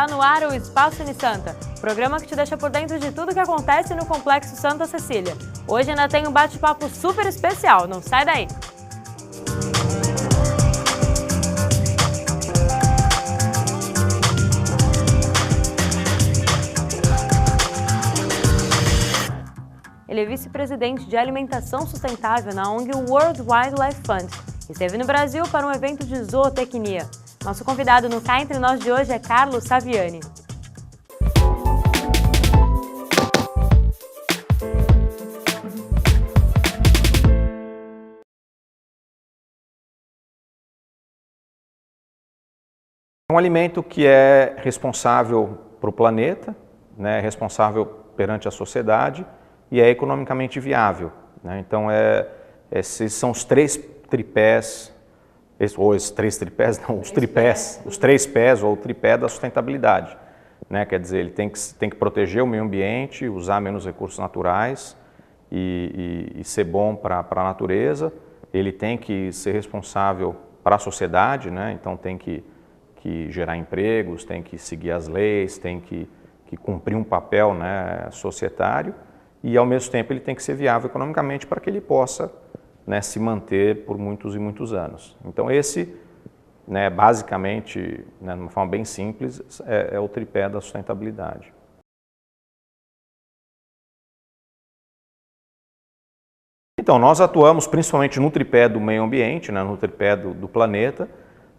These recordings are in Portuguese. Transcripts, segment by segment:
Está no ar o Espaço Unisanta, programa que te deixa por dentro de tudo que acontece no Complexo Santa Cecília. Hoje ainda tem um bate-papo super especial, não sai daí! Ele é vice-presidente de alimentação sustentável na ONG World Wildlife Fund e esteve no Brasil para um evento de zootecnia. Nosso convidado no Cá Entre Nós de hoje é Carlos Saviani. É um alimento que é responsável para o planeta, né, responsável perante a sociedade e é economicamente viável, né? Então, esses são os três tripés, os três pés ou o tripé da sustentabilidade, né? Quer dizer, ele tem que proteger o meio ambiente, usar menos recursos naturais e ser bom para a natureza. Ele tem que ser responsável para a sociedade, né? Então tem que gerar empregos, tem que seguir as leis, tem que cumprir um papel, né, societário. E, ao mesmo tempo, ele tem que ser viável economicamente para que ele possa, né, se manter por muitos e muitos anos. Então, esse, né, basicamente, né, de uma forma bem simples, é o tripé da sustentabilidade. Então, nós atuamos principalmente no tripé do meio ambiente, né, no tripé do planeta,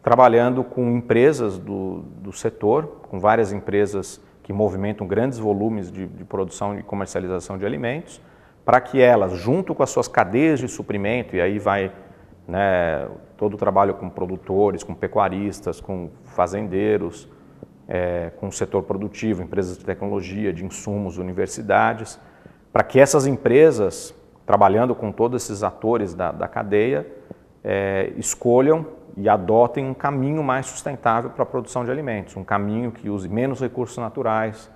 trabalhando com empresas do setor, com várias empresas que movimentam grandes volumes de produção e comercialização de alimentos, para que elas, junto com as suas cadeias de suprimento, e aí vai, né, todo o trabalho com produtores, com pecuaristas, com fazendeiros, com o setor produtivo, empresas de tecnologia, de insumos, universidades, para que essas empresas, trabalhando com todos esses atores da cadeia, escolham e adotem um caminho mais sustentável para a produção de alimentos, um caminho que use menos recursos naturais,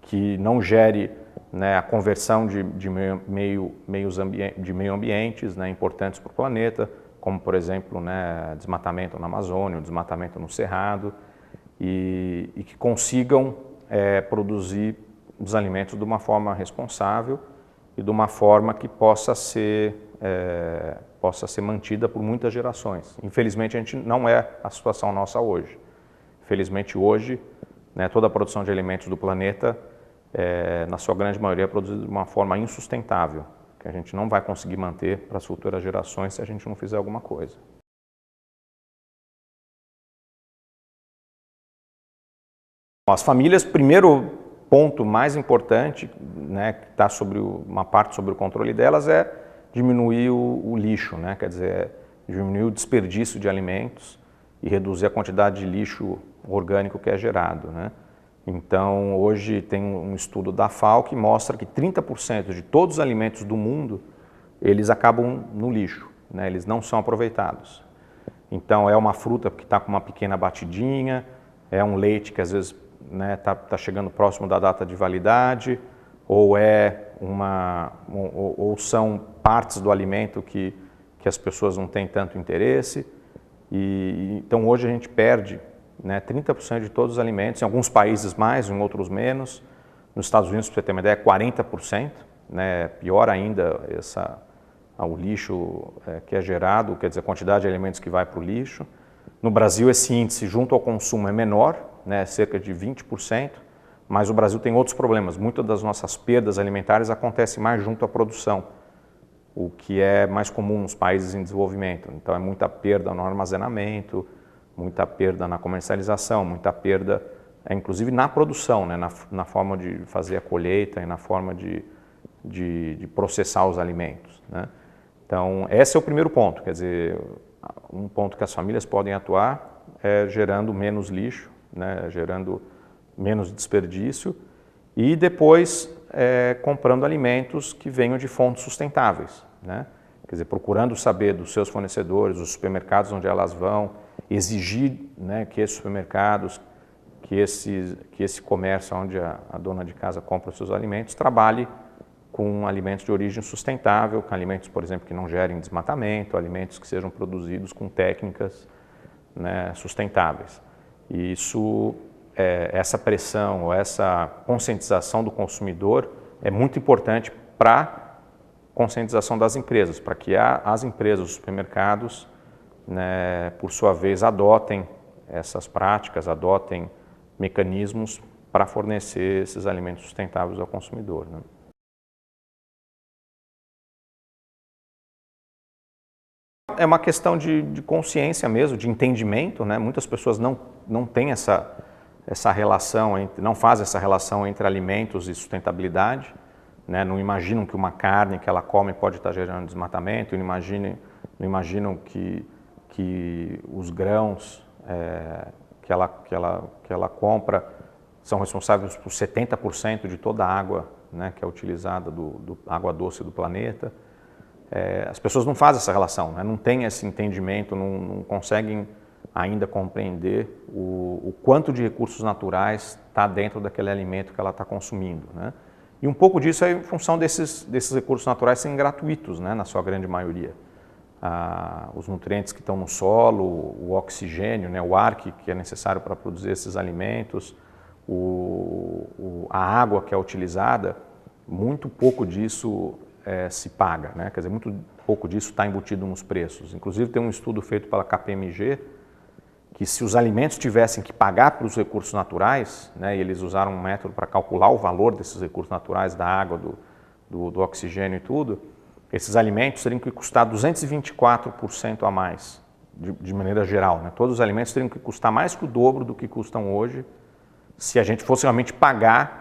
que não gere, né, a conversão de meio ambientes, né, importantes para o planeta, como, por exemplo, né, desmatamento na Amazônia, desmatamento no Cerrado, e que consigam produzir os alimentos de uma forma responsável e de uma forma que possa ser mantida por muitas gerações. Infelizmente, a gente não é a situação nossa hoje. Infelizmente, hoje, né, toda a produção de alimentos do planeta, na sua grande maioria, é produzida de uma forma insustentável, que a gente não vai conseguir manter para as futuras gerações se a gente não fizer alguma coisa. As famílias, primeiro ponto mais importante, né, que está sobre uma parte sobre o controle delas, é diminuir o lixo, né? Quer dizer, diminuir o desperdício de alimentos e reduzir a quantidade de lixo orgânico que é gerado, né? Então, hoje tem um estudo da FAO que mostra que 30% de todos os alimentos do mundo, eles acabam no lixo, né? Eles não são aproveitados. Então, é uma fruta que está com uma pequena batidinha, é um leite que às vezes, né, tá chegando próximo da data de validade, ou ou são partes do alimento que as pessoas não têm tanto interesse. Então, hoje a gente perde, né, 30% de todos os alimentos, em alguns países mais, em outros menos. Nos Estados Unidos, para você ter uma ideia, 40%, né, pior ainda o lixo que é gerado, quer dizer, a quantidade de alimentos que vai para o lixo. No Brasil, esse índice junto ao consumo é menor, né, cerca de 20%. Mas o Brasil tem outros problemas. Muitas das nossas perdas alimentares acontecem mais junto à produção, o que é mais comum nos países em desenvolvimento. Então, é muita perda no armazenamento, muita perda na comercialização, muita perda, inclusive na produção, né, na forma de fazer a colheita e na forma de processar os alimentos, né? Então, esse é o primeiro ponto. Quer dizer, um ponto que as famílias podem atuar é gerando menos lixo, né, gerando menos desperdício e depois comprando alimentos que venham de fontes sustentáveis, né? Quer dizer, procurando saber dos seus fornecedores, dos supermercados onde elas vão, exigir, né, que esses supermercados, que esse comércio onde a dona de casa compra os seus alimentos, trabalhe com alimentos de origem sustentável, com alimentos, por exemplo, que não gerem desmatamento, alimentos que sejam produzidos com técnicas, né, sustentáveis. E isso essa pressão ou essa conscientização do consumidor é muito importante para a conscientização das empresas, para que as empresas, os supermercados, né, por sua vez, adotem essas práticas, adotem mecanismos para fornecer esses alimentos sustentáveis ao consumidor, né? É uma questão de consciência mesmo, de entendimento, né? Muitas pessoas não têm essa relação, não fazem essa relação entre alimentos e sustentabilidade, né? Não imaginam que uma carne que ela come pode estar gerando desmatamento, não imaginam que os grãos que ela compra são responsáveis por 70% de toda a água, né, que é utilizada, do água doce do planeta. As pessoas não fazem essa relação, né? Não têm esse entendimento, não conseguem ainda compreender o quanto de recursos naturais está dentro daquele alimento que ela está consumindo, né? E um pouco disso é em função desses recursos naturais serem gratuitos, né, na sua grande maioria. Os nutrientes que estão no solo, o oxigênio, né, o ar que é necessário para produzir esses alimentos, a água que é utilizada, muito pouco disso se paga, né? Quer dizer, muito pouco disso está embutido nos preços. Inclusive tem um estudo feito pela KPMG que se os alimentos tivessem que pagar pelos recursos naturais, né, e eles usaram um método para calcular o valor desses recursos naturais, da água, do oxigênio e tudo, esses alimentos teriam que custar 224% a mais, de maneira geral, né? Todos os alimentos teriam que custar mais que o dobro do que custam hoje, se a gente fosse realmente pagar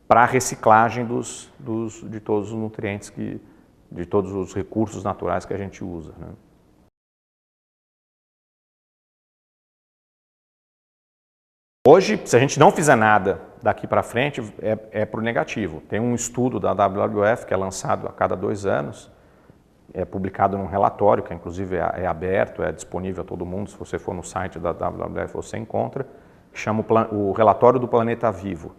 para a reciclagem de todos os nutrientes, de todos os recursos naturais que a gente usa, né? Hoje, se a gente não fizer nada daqui para frente, é para o negativo. Tem um estudo da WWF que é lançado a cada 2 anos, é publicado num relatório, que inclusive é aberto, é disponível a todo mundo, se você for no site da WWF você encontra, que chama o Relatório do Planeta Vivo.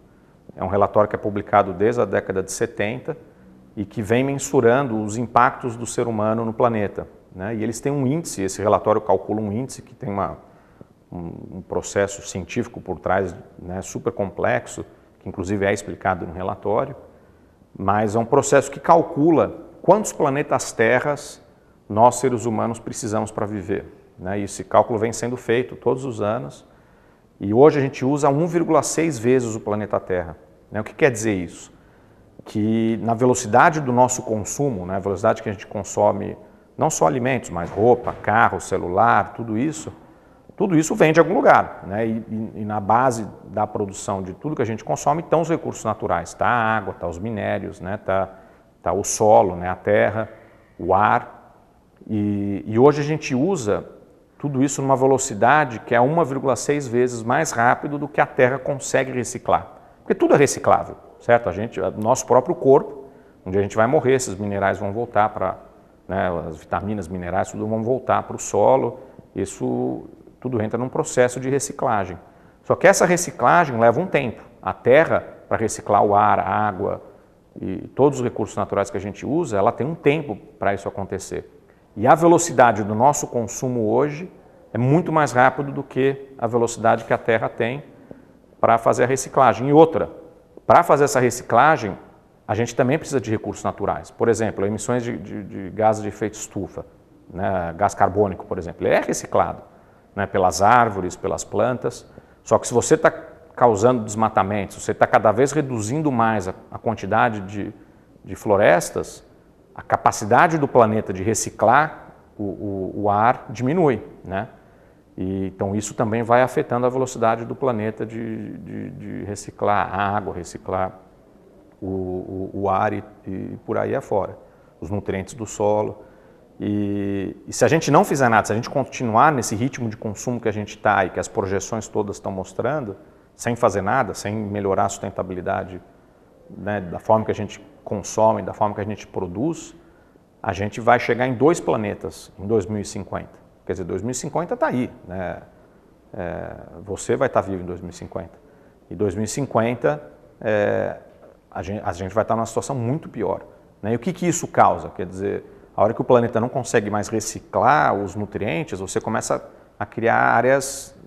É um relatório que é publicado desde a década de 70 e que vem mensurando os impactos do ser humano no planeta, né? E eles têm um índice, esse relatório calcula um índice que tem um processo científico por trás, né, super complexo, que inclusive é explicado no relatório, mas é um processo que calcula quantos planetas terras nós, seres humanos, precisamos para viver, né? E esse cálculo vem sendo feito todos os anos e hoje a gente usa 1,6 vezes o planeta Terra, né? O que quer dizer isso? Que na velocidade do nosso consumo, né, a velocidade que a gente consome não só alimentos, mas roupa, carro, celular, tudo isso vem de algum lugar, né? E na base da produção de tudo que a gente consome estão os recursos naturais, está a água, está os minérios, né? Tá o solo, né? A terra, o ar, e hoje a gente usa tudo isso numa velocidade que é 1,6 vezes mais rápido do que a terra consegue reciclar, porque tudo é reciclável, certo? Nosso próprio corpo, onde a gente vai morrer, esses minerais vão voltar para, né, as vitaminas, minerais, tudo vão voltar para o solo, isso tudo entra num processo de reciclagem. Só que essa reciclagem leva um tempo. A terra, para reciclar o ar, a água e todos os recursos naturais que a gente usa, ela tem um tempo para isso acontecer. E a velocidade do nosso consumo hoje é muito mais rápido do que a velocidade que a terra tem para fazer a reciclagem. E outra, para fazer essa reciclagem, a gente também precisa de recursos naturais. Por exemplo, emissões de gases de efeito estufa, né, gás carbônico, por exemplo, ele é reciclado, né, pelas árvores, pelas plantas. Só que se você está causando desmatamento, se você está cada vez reduzindo mais a quantidade de florestas, a capacidade do planeta de reciclar o ar diminui, né? Então isso também vai afetando a velocidade do planeta de reciclar a água, reciclar o ar e por aí afora, os nutrientes do solo. E se a gente não fizer nada, se a gente continuar nesse ritmo de consumo que a gente está e que as projeções todas estão mostrando, sem fazer nada, sem melhorar a sustentabilidade, né, da forma que a gente consome, da forma que a gente produz, a gente vai chegar em 2 planetas em 2050. Quer dizer, 2050 está aí, né? Você vai estar vivo em 2050. E 2050 a gente vai estar numa situação muito pior, né? E o que isso causa? Quer dizer, a hora que o planeta não consegue mais reciclar os nutrientes, você começa a criar áreas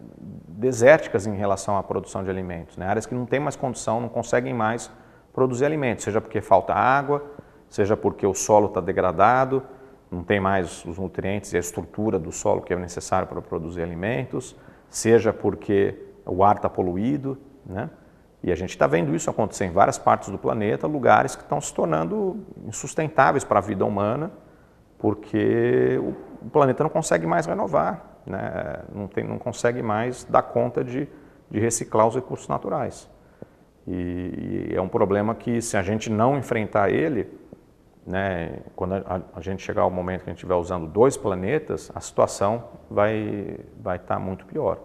desérticas em relação à produção de alimentos, né? Áreas que não têm mais condição, não conseguem mais produzir alimentos, seja porque falta água, seja porque o solo está degradado, não tem mais os nutrientes e a estrutura do solo que é necessário para produzir alimentos, seja porque o ar está poluído, né? E a gente está vendo isso acontecer em várias partes do planeta, lugares que estão se tornando insustentáveis para a vida humana, porque o planeta não consegue mais renovar, né? Não consegue mais dar conta de reciclar os recursos naturais. E é um problema que, se a gente não enfrentar ele, né, quando a gente chegar ao momento que a gente estiver usando 2 planetas, a situação vai estar muito pior.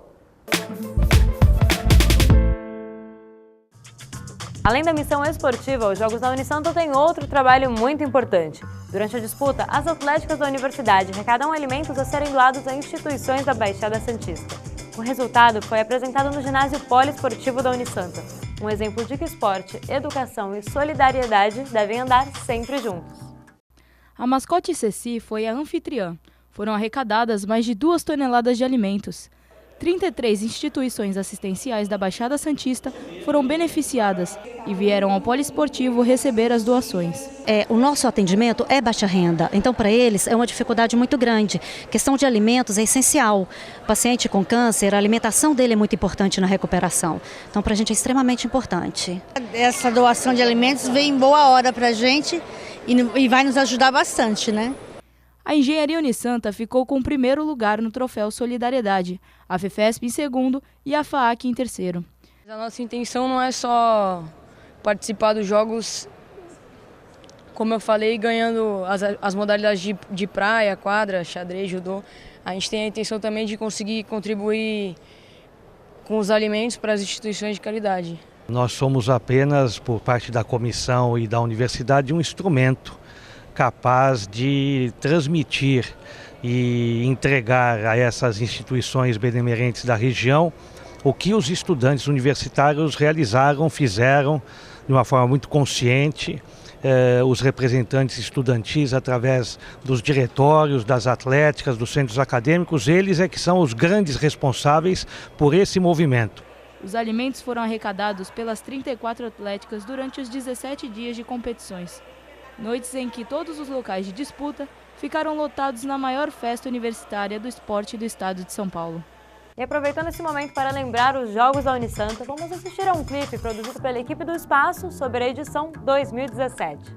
Além da missão esportiva, os Jogos da Unisanto têm outro trabalho muito importante. Durante a disputa, as atléticas da universidade arrecadam alimentos a serem doados a instituições da Baixada Santista. O resultado foi apresentado no ginásio poliesportivo da Unisanta. Um exemplo de que esporte, educação e solidariedade devem andar sempre juntos. A mascote Ceci foi a anfitriã. Foram arrecadadas mais de 2 toneladas de alimentos. 33 instituições assistenciais da Baixada Santista foram beneficiadas e vieram ao poliesportivo receber as doações. O nosso atendimento é baixa renda, então para eles é uma dificuldade muito grande. A questão de alimentos é essencial. O paciente com câncer, a alimentação dele é muito importante na recuperação. Então para a gente é extremamente importante. Essa doação de alimentos vem em boa hora para a gente e vai nos ajudar bastante, né? A Engenharia Unisanta ficou com o 1º lugar no troféu Solidariedade, a FEFESP em 2º e a FAAC em 3º. A nossa intenção não é só participar dos jogos, como eu falei, ganhando as modalidades de praia, quadra, xadrez, judô. A gente tem a intenção também de conseguir contribuir com os alimentos para as instituições de caridade. Nós somos apenas, por parte da comissão e da universidade, um instrumento capaz de transmitir e entregar a essas instituições benemerentes da região o que os estudantes universitários realizaram, fizeram de uma forma muito consciente, os representantes estudantis através dos diretórios, das atléticas, dos centros acadêmicos, eles é que são os grandes responsáveis por esse movimento. Os alimentos foram arrecadados pelas 34 atléticas durante os 17 dias de competições. Noites em que todos os locais de disputa ficaram lotados na maior festa universitária do esporte do estado de São Paulo. E aproveitando esse momento para lembrar os Jogos da Unisanta, vamos assistir a um clipe produzido pela equipe do Espaço sobre a edição 2017.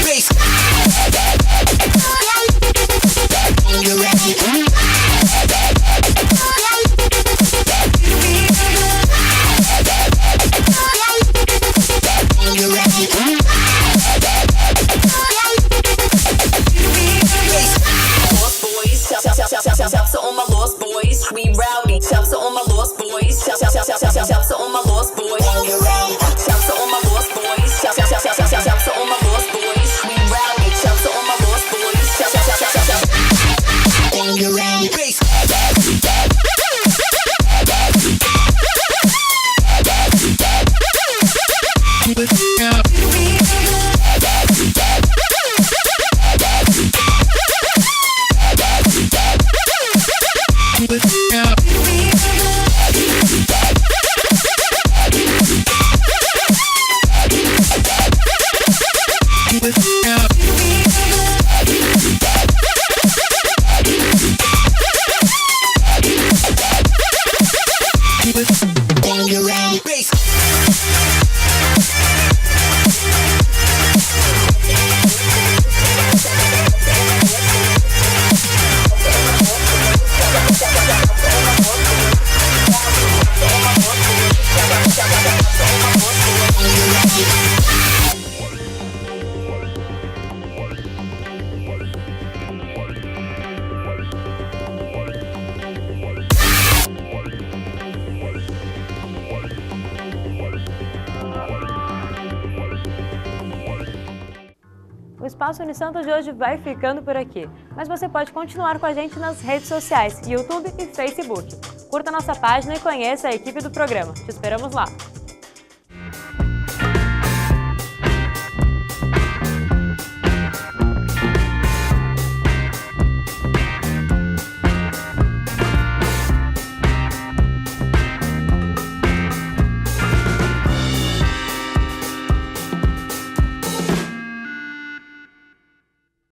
Race. Espaço Unisantos de hoje vai ficando por aqui. Mas você pode continuar com a gente nas redes sociais, YouTube e Facebook. Curta nossa página e conheça a equipe do programa. Te esperamos lá!